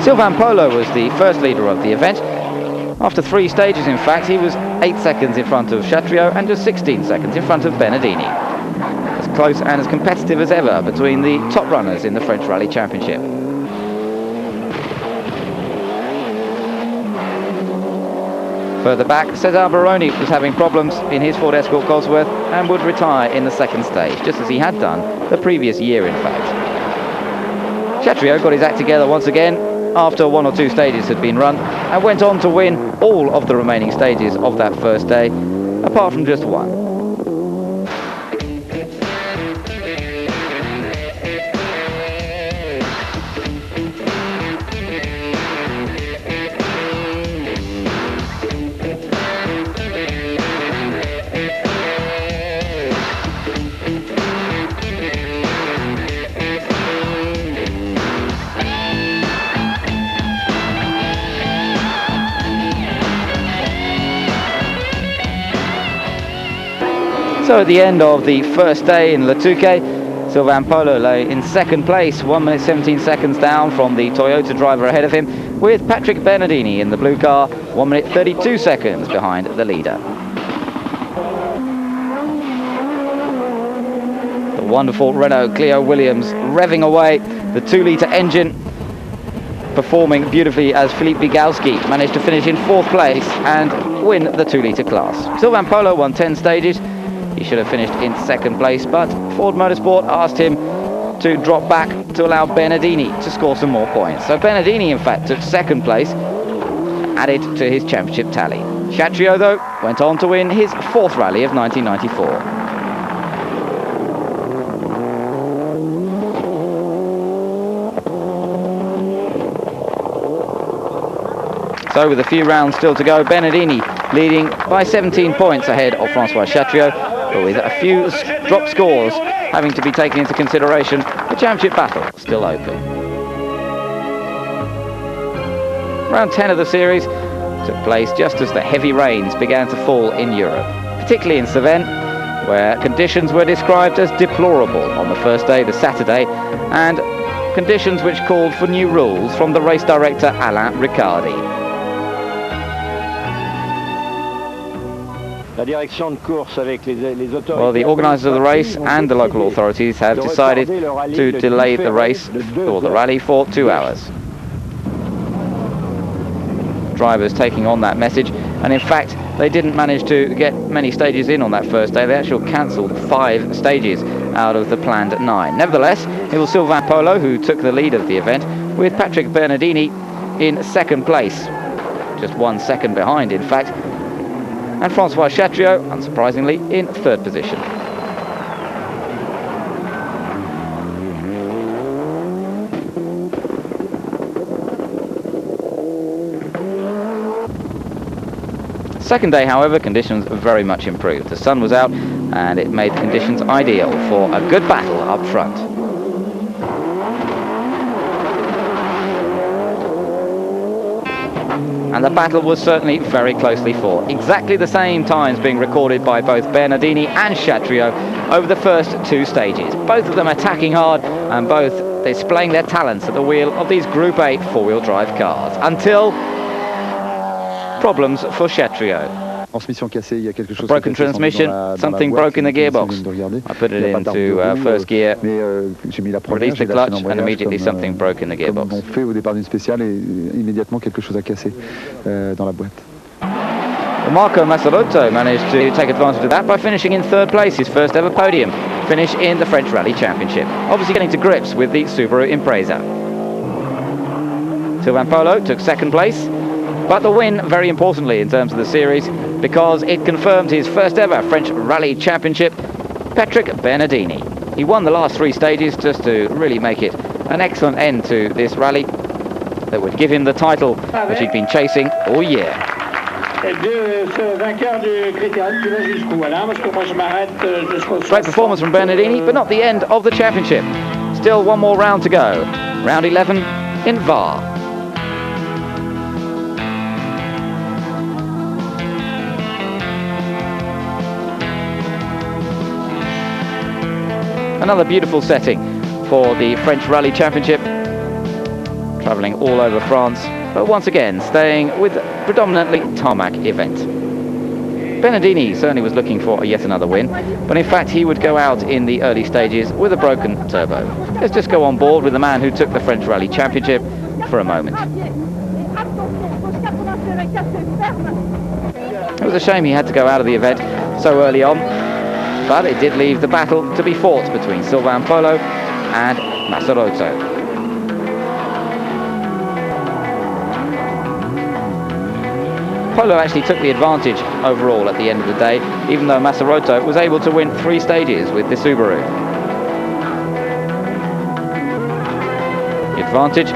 Sylvain Polo was the first leader of the event. After 3 stages, in fact, he was 8 seconds in front of Chatriot and just 16 seconds in front of Bernardini. As close and as competitive as ever between the top runners in the French Rally Championship. Further back, Cesar Baroni was having problems in his Ford Escort Cosworth and would retire in the second stage, just as he had done the previous year, in fact. Chatriot got his act together once again after 1 or 2 stages had been run and went on to win all of the remaining stages of that first day, apart from just one. So at the end of the first day in Le Touquet, Sylvain Polo lay in second place, 1 minute 17 seconds down from the Toyota driver ahead of him, with Patrick Bernardini in the blue car, 1 minute 32 seconds behind the leader. The wonderful Renault Clio Williams revving away, the 2-litre engine performing beautifully as Philippe Vygalski managed to finish in 4th place and win the 2-litre class. Sylvain Polo won 10 stages. He should have finished in second place, but Ford Motorsport asked him to drop back to allow Bernardini to score some more points. So Bernardini, in fact, took second place, added to his championship tally. Chatriot, though, went on to win his 4th rally of 1994. So with a few rounds still to go, Bernardini leading by 17 points ahead of Francois Chatriot, but with a few drop scores having to be taken into consideration, the championship battle still open. Round 10 of the series took place just as the heavy rains began to fall in Europe, particularly in Cévennes, where conditions were described as deplorable on the first day, the Saturday, and conditions which called for new rules from the race director Alain Riccardi. Well, the organisers of the race and the local authorities have decided to delay the race or the rally for 2 hours. Drivers taking on that message, and in fact they didn't manage to get many stages in on that first day. They actually cancelled 5 stages out of the planned 9. Nevertheless, it was Sylvain Polo who took the lead of the event, with Patrick Bernardini in second place, just 1 second behind in fact, and Francois Chatriot, unsurprisingly, in 3rd position. Second day, however, conditions very much improved. The sun was out and it made conditions ideal for a good battle up front. And the battle was certainly very closely fought. Exactly the same times being recorded by both Bernardini and Chatriot over the first 2 stages. Both of them attacking hard and both displaying their talents at the wheel of these Group 8 4-wheel drive cars. Until problems for Chatriot. A broken transmission, something broke in the gearbox. I put it into first gear, released the clutch, and immediately something broke in the gearbox. Well, Marco Massarotto managed to take advantage of that by finishing in 3rd place, his first ever podium finish in the French Rally Championship. Obviously getting to grips with the Subaru Impreza. Sylvain Polo took 2nd place, but the win, very importantly in terms of the series, because it confirmed his first ever French Rally Championship, Patrick Bernardini. He won the last 3 stages just to really make it an excellent end to this rally that would give him the title which he'd been chasing all year. Great performance from Bernardini, but not the end of the championship. Still 1 more round to go. Round 11 in Var. Another beautiful setting for the French Rally Championship. travelling all over France, but once again staying with predominantly tarmac event. Benedini certainly was looking for yet another win, but in fact he would go out in the early stages with a broken turbo. Let's just go on board with the man who took the French Rally Championship for a moment. It was a shame he had to go out of the event so early on, but it did leave the battle to be fought between Sylvain Polo and Massaroto. Polo actually took the advantage overall at the end of the day, even though Massaroto was able to win 3 stages with the Subaru. The advantage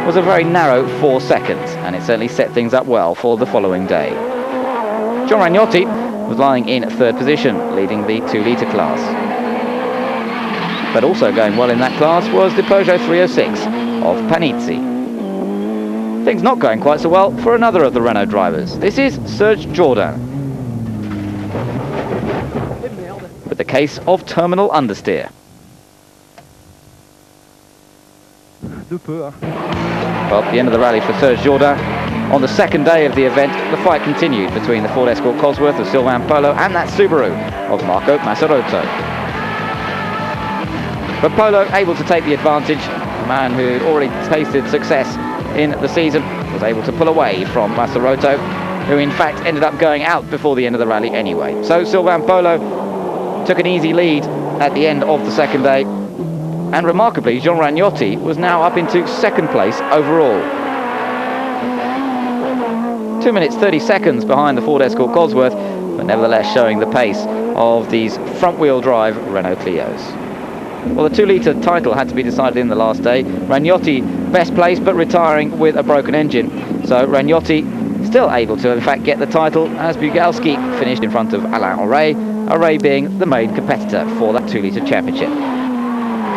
was a very narrow 4 seconds, and it certainly set things up well for the following day. John Ragnotti was lying in 3rd position, leading the 2-litre class. But also going well in that class was the Peugeot 306 of Panizzi. Things not going quite so well for another of the Renault drivers. This is Serge Jourdain, with the case of terminal understeer. Well, at the end of the rally for Serge Jourdain, on the 2nd day of the event, the fight continued between the Ford Escort Cosworth of Sylvain Polo and that Subaru of Marco Massaroto. But Polo able to take the advantage. The man who had already tasted success in the season was able to pull away from Massaroto, who in fact ended up going out before the end of the rally anyway. So Sylvain Polo took an easy lead at the end of the 2nd day, and remarkably Jean Ragnotti was now up into 2nd place overall. 2 minutes 30 seconds behind the Ford Escort Cosworth, but nevertheless showing the pace of these front-wheel drive Renault Clios. Well, the 2-litre title had to be decided in the last day. Ragnotti best placed, but retiring with a broken engine. So Ragnotti still able to, in fact, get the title, as Bugalski finished in front of Alain Oray, Oray being the main competitor for that 2-litre championship.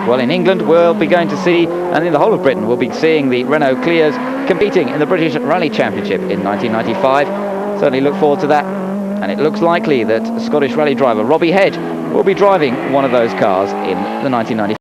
Well, in England, we'll be going to see, and in the whole of Britain, we'll be seeing the Renault Clios competing in the British Rally Championship in 1995. Certainly look forward to that. And it looks likely that Scottish rally driver Robbie Head will be driving one of those cars in the 1995